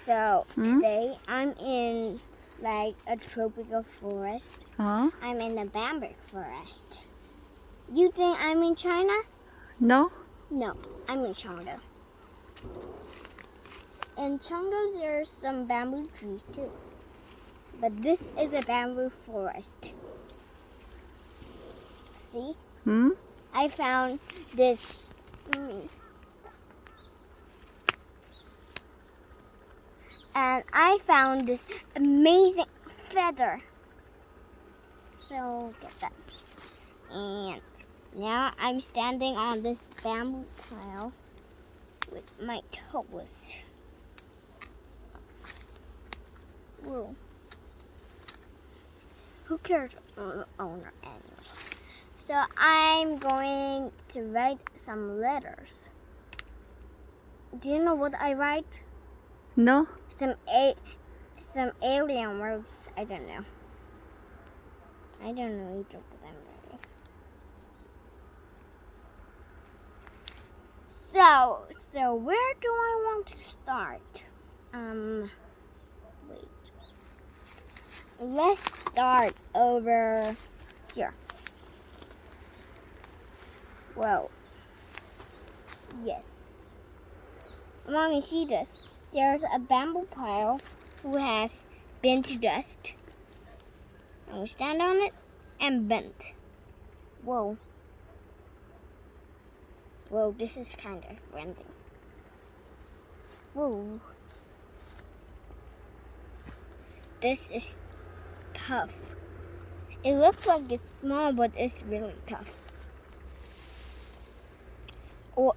So today I'm in like a tropical forest. 어? I'm in a bamboo forest. You think I'm in China? No? No, I'm in Chengdu. In Chengdu there's some bamboo trees too. But this is a bamboo forest. See? 응? I found this. And I found this amazing feather. So get that. And now I'm standing on this bamboo pile with my toes. Whoa. Who cares on the owner anyway? So I'm going to write some letters. Do you know what I write? No? Some alien words. I don't know. I don't know each of them really. So where do I want to start? Wait. Let's start over here. Well, yes. Mommy, see this. There's a bamboo pile who has been to dust. And we stand on it and bent. Whoa. Whoa, this is kind of bending. Whoa. This is tough. It looks like it's small, but it's really tough. Or